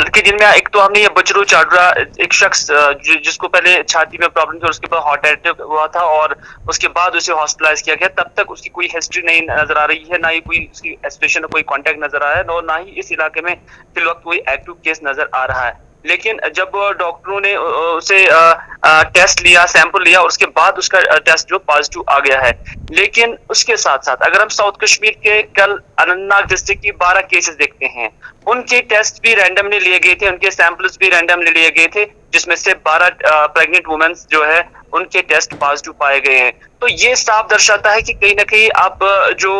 कि जिनमें एक तो हमने ये बचरू चावड़ा, एक शख्स जिसको पहले छाती में प्रॉब्लम थी और उसके बाद हार्ट अटैक हुआ था और उसके बाद उसे हॉस्पिटलाइज किया गया। तब तक उसकी कोई हिस्ट्री नहीं नजर आ रही है, ना ही कोई उसकी एसोसिएशन में कोई कांटेक्ट नजर आ रहा है, और ना ही इस इलाके में फिलवक्त कोई एक्टिव केस नजर आ रहा है। लेकिन जब डॉक्टरों ने उसे टेस्ट लिया, सैंपल लिया, और उसके बाद उसका टेस्ट जो पॉजिटिव आ गया है। लेकिन उसके साथ साथ अगर हम साउथ कश्मीर के कल अनंतनाग डिस्ट्रिक्ट की 12 केसेस देखते हैं, उनके टेस्ट भी रैंडमली लिए गए थे, उनके सैंपल्स भी रैंडमली लिए गए थे, जिसमें से 12 प्रेग्नेंट वुमेन्स जो है उनके टेस्ट पॉजिटिव पाए गए हैं। तो ये साफ दर्शाता है कि कहीं ना कहीं अब जो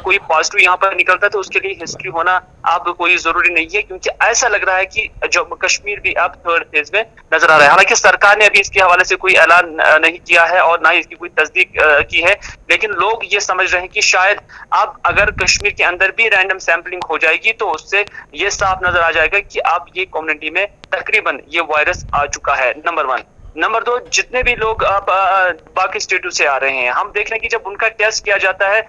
कोई पॉजिटिव यहाँ पर निकलता है तो उसके लिए हिस्ट्री होना अब कोई जरूरी नहीं है, क्योंकि ऐसा लग रहा है कि जम्मू कश्मीर भी अब थर्ड फेज में नजर आ रहा है। हालांकि सरकार ने अभी इसके हवाले से कोई ऐलान नहीं किया है और ना ही इसकी कोई तस्दीक की है, लेकिन लोग ये समझ रहे हैं कि शायद अब अगर कश्मीर के अंदर भी रैंडम सैंपलिंग हो जाएगी तो उससे ये साफ नजर आ जाएगा कि अब ये कम्युनिटी में तकरीबन ये वायरस आ चुका है। नंबर 1। नंबर 2, जितने भी लोग अब बाकी स्टेटों से आ रहे हैं, हम देख रहे हैं कि जब उनका टेस्ट किया जाता है,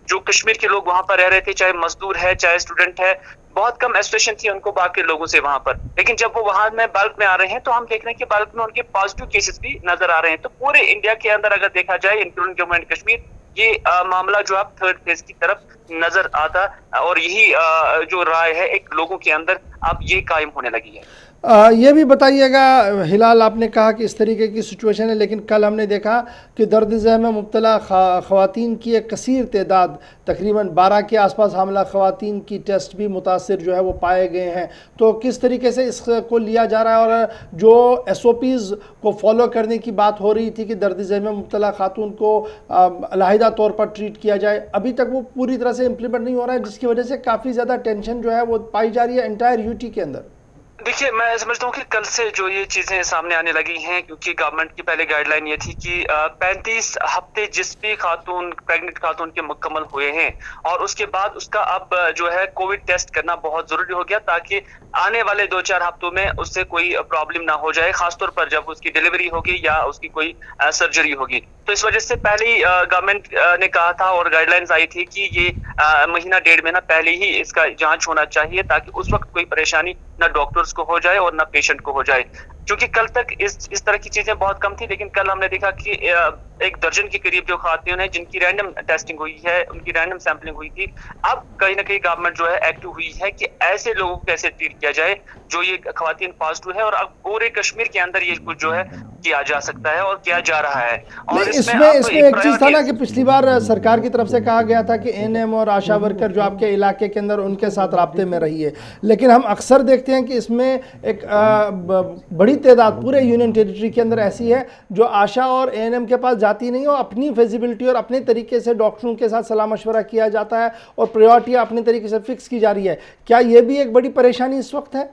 जो कश्मीर के लोग वहां पर रह रहे थे, चाहे मजदूर है चाहे स्टूडेंट है, बहुत कम एसोसिएशन थी उनको बाकी लोगों से वहां पर, लेकिन जब वो वहां में बल्क में आ रहे हैं तो हम देख रहे हैं कि बल्क में उनके पॉजिटिव केसेस भी नजर आ रहे हैं। तो पूरे इंडिया के अंदर अगर देखा जाए, इंक्लूडिंग जम्मू एंड कश्मीर, ये मामला जो अब थर्ड फेज की तरफ नजर आता, और यही जो राय है एक लोगों के अंदर अब ये कायम होने लगी है। ये भी बताइएगा हिलाल, आपने कहा कि इस तरीके की सिचुएशन है, लेकिन कल हमने देखा कि दर्द ज़ह में मुब्तला ख़वातीन की एक कसीर तादाद, तकरीबन 12 के आसपास हामला ख़वातीन की टेस्ट भी मुतासिर जो है वो पाए गए हैं। तो किस तरीके से इसको लिया जा रहा है, और जो SOPs को फॉलो करने की बात हो रही थी कि दर्द ज़ह में मुब्तला खातून को अलहदा तौर पर ट्रीट किया जाए, अभी तक वो पूरी तरह से इम्प्लीमेंट नहीं हो रहा है, जिसकी वजह से काफ़ी ज़्यादा टेंशन जो है वो पाई जा रही है एंटायर UT के अंदर। देखिए, मैं समझता हूँ कि कल से जो ये चीजें सामने आने लगी हैं, क्योंकि गवर्नमेंट की पहले गाइडलाइन ये थी कि 35 हफ्ते जिस भी खातून प्रेग्नेंट खातून के मुकम्मल हुए हैं और उसके बाद उसका अब जो है कोविड टेस्ट करना बहुत जरूरी हो गया, ताकि आने वाले 2-4 हफ्तों में उससे कोई प्रॉब्लम ना हो जाए, खासतौर पर जब उसकी डिलीवरी होगी या उसकी कोई सर्जरी होगी। तो इस वजह से पहले ही गवर्नमेंट ने कहा था और गाइडलाइंस आई थी कि ये महीना 1.5 महीना पहले ही इसका जांच होना चाहिए, ताकि उस वक्त कोई परेशानी ना डॉक्टर्स को हो जाए और ना पेशेंट को हो जाए। क्योंकि कल तक इस तरह की चीजें बहुत कम थी, लेकिन कल हमने देखा कि 1 दर्जन के करीब जो खातून है जिनकी रैंडम टेस्टिंग हुई है, उनकी रैंडम सैंपलिंग हुई थी। अब कहीं ना कहीं गवर्नमेंट जो है एक्टिव हुई है कि ऐसे लोगों को कैसे ट्रीट किया जाए जो ये खवातीन पॉजिटिव है, और अब पूरे कश्मीर के अंदर ये कुछ जो है किया जा सकता है और किया जा रहा है। और इसमें एक चीज था ना कि पिछली बार सरकार की तरफ से कहा गया था कि ANM और आशा वर्कर जो आपके इलाके के अंदर उनके साथ राब्ते में रहिए, लेकिन हम अक्सर देखते हैं कि इसमें एक बड़ी तादाद पूरे यूनियन टेरिटरी के अंदर ऐसी है जो आशा और ANM के पास जाती नहीं, और अपनी फिजिबिलिटी और अपने तरीके से डॉक्टरों के साथ सलाह मशवरा किया जाता है और प्रायोरिटी अपने तरीके से फिक्स की जा रही है। क्या ये भी एक बड़ी परेशानी इस वक्त है?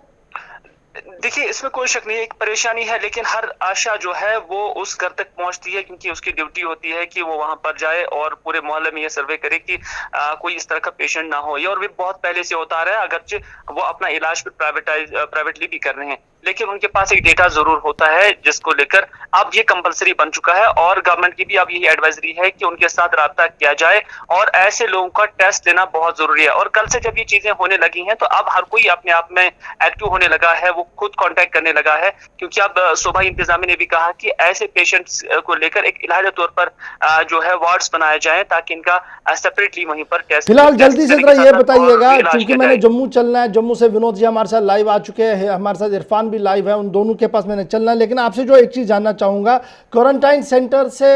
देखिए, इसमें कोई शक नहीं, एक परेशानी है, लेकिन हर आशा जो है वो उस घर तक पहुंचती है, क्योंकि उसकी ड्यूटी होती है कि वो वहां पर जाए और पूरे मोहल्ले में ये सर्वे करे कि कोई इस तरह का पेशेंट ना हो। ये और भी बहुत पहले से होता रहा है, अगरचे वो अपना इलाज प्राइवेटली भी कर रहे हैं, लेकिन उनके पास एक डेटा जरूर होता है जिसको लेकर अब ये कंपलसरी बन चुका है, और गवर्नमेंट की भी अब यही एडवाइजरी है कि उनके साथ राब्ता किया जाए और ऐसे लोगों का टेस्ट लेना बहुत जरूरी है। और कल से जब ये चीजें होने लगी हैं तो अब हर कोई अपने आप में एक्टिव होने लगा है, वो खुद कांटेक्ट करने लगा है, क्योंकि अब सूबाई इंतजामिया ने भी कहा कि ऐसे पेशेंट्स को लेकर एक इलाही तौर पर जो है वार्ड्स बनाए जाए, ताकि इनका सेपरेटली वहीं पर टेस्ट। फिलहाल जल्दी से जरा ये बताइएगा, क्योंकि मैंने जम्मू चलना है, जम्मू से विनोद जी हमारे साथ लाइव आ चुके हैं, हमारे साथ इरफान भी लाइव है, उन दोनों के पास मैंने चलना है, लेकिन आपसे जो एक चीज़ जानना चाहूँगा, क्वारंटाइन सेंटर से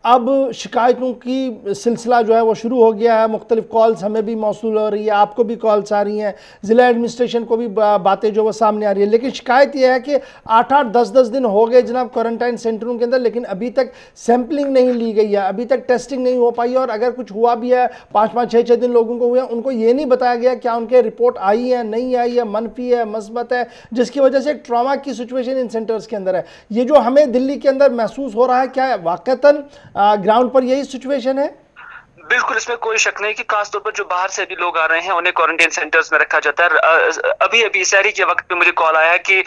अब शिकायतों की सिलसिला जो है वो शुरू हो गया है, मुख्तलिफ कॉल्स हमें भी मौसूल हो रही है, आपको भी कॉल्स आ रही हैं, ज़िला एडमिनिस्ट्रेशन को भी बातें जो वो सामने आ रही है, लेकिन शिकायत ये है कि 8-8, 10-10 दिन हो गए जनाब क्वारंटाइन सेंटरों के अंदर, लेकिन अभी तक सैम्पलिंग नहीं ली गई है, अभी तक टेस्टिंग नहीं हो पाई है, और अगर कुछ हुआ भी है 5-5, 6-6 दिन लोगों को हुए हैं, उनको ये नहीं बताया गया क्या उनके रिपोर्ट आई है, नहीं आई है, मनफी है, मस्बत है, जिसकी वजह से एक ट्रॉमा की सिचुएशन इन सेंटर्स के अंदर है। ये जो हमें दिल्ली के अंदर महसूस हो रहा है, क्या वाकईतन ग्राउंड पर यही सिचुएशन है? बिल्कुल, इसमें कोई शक नहीं कि खास तौर पर जो बाहर से भी लोग आ रहे हैं, उन्हें क्वारंटाइन सेंटर्स में रखा जाता है। अभी-अभी सहरी के वक़्त पे मुझे कॉल आया कि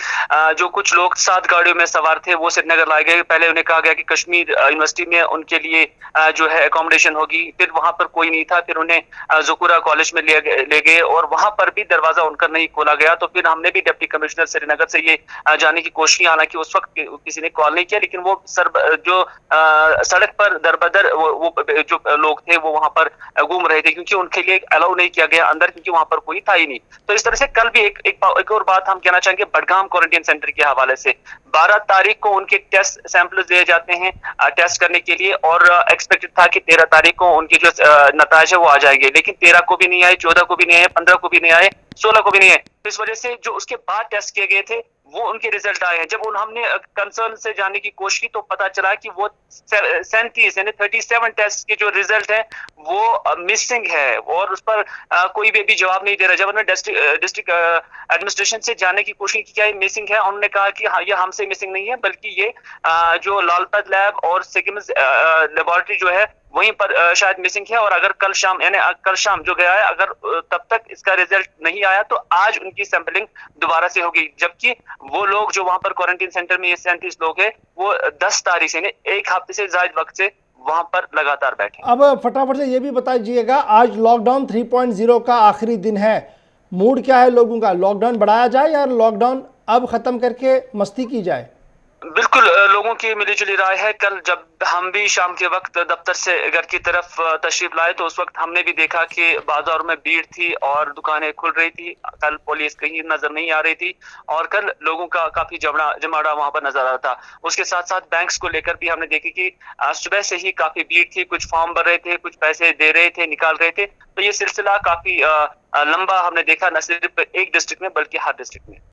जो कुछ लोग 7 गाड़ियों में सवार थे, वो श्रीनगर लाए गए। पहले उन्हें कहा गया कि कश्मीर यूनिवर्सिटी में उनके लिए जो है अकोमोडेशन होगी। फिर वहाँ पर कोई नहीं था, फिर उन्हें ज़ुकुरा कॉलेज में ले गए और वहाँ पर भी दरवाज़ा उनका नहीं खोला गया। तो फिर हमने भी डिप्टी कमिश्नर श्रीनगर से ये जानने की कोशिश की, हालाँकि उस वक़्त किसी ने कॉल नहीं किया, लेकिन वो सड़क पर दर-बदर वो जो लोग थे वो वहाँ पर घूम रहे थे, क्योंकि उनके लिए अलाउ नहीं किया गया अंदर, क्योंकि वहाँ पर कोई था ही नहीं। तो इस तरह से कल भी एक और बात हम कहना चाहेंगे बडगाम क्वारंटाइन सेंटर के हवाले से। 12 तारीख को उनके टेस्ट सैंपल्स दिए जाते हैं टेस्ट करने के लिए, और एक्सपेक्टेड था कि 13 तारीख को उनके जो नताज है वो आ जाएंगे, लेकिन 13 को भी नहीं आए, 14 को भी नहीं आए, 15 को भी नहीं आए, 16 को भी नहीं आए। तो इस वजह से जो उसके बाद टेस्ट किए गए थे वो उनके रिजल्ट आए हैं। जब हमने कंसर्न से जानने की कोशिश की तो पता चला कि वो 37 यानी 37 टेस्ट के जो रिजल्ट है वो मिसिंग है, और उस पर कोई भी अभी जवाब नहीं दे रहा। जब हमने डिस्ट्रिक्ट एडमिनिस्ट्रेशन से जानने की कोशिश की क्या ये मिसिंग है, उन्होंने कहा कि हाँ, ये हमसे मिसिंग नहीं है, बल्कि ये जो लालपत लैब और सिकिम्स लेबोरेटरी जो है वहीं पर शायद मिसिंग है। और अगर कल शाम जो गया है, अगर तब तक इसका रिजल्ट नहीं आया तो आज उनकी सैंपलिंग दोबारा से होगी। जबकि वो लोग जो वहां पर क्वारंटाइन सेंटर में ये 37 लोग हैं, वो 10 तारीख से एक हफ्ते से ज्यादा वक्त से वहां पर लगातार बैठे। अब फटाफट से ये भी बताइएगा, आज लॉकडाउन 3.0 का आखिरी दिन है, मूड क्या है लोगों का? लॉकडाउन बढ़ाया जाए या लॉकडाउन अब खत्म करके मस्ती की जाए? बिल्कुल, लोगों की मिली-जुली राय है। कल जब हम भी शाम के वक्त दफ्तर से घर की तरफ तशरीफ लाए तो उस वक्त हमने भी देखा कि बाजारों में भीड़ थी और दुकानें खुल रही थी। कल पुलिस कहीं नजर नहीं आ रही थी और कल लोगों का काफी जमावड़ा वहां पर नजर आ रहा था। उसके साथ साथ बैंक्स को लेकर भी हमने देखी कि सुबह से ही काफी भीड़ थी, कुछ फॉर्म भर रहे थे, कुछ पैसे दे रहे थे, निकाल रहे थे। तो ये सिलसिला काफी लंबा हमने देखा, न सिर्फ एक डिस्ट्रिक्ट में बल्कि हर डिस्ट्रिक्ट में।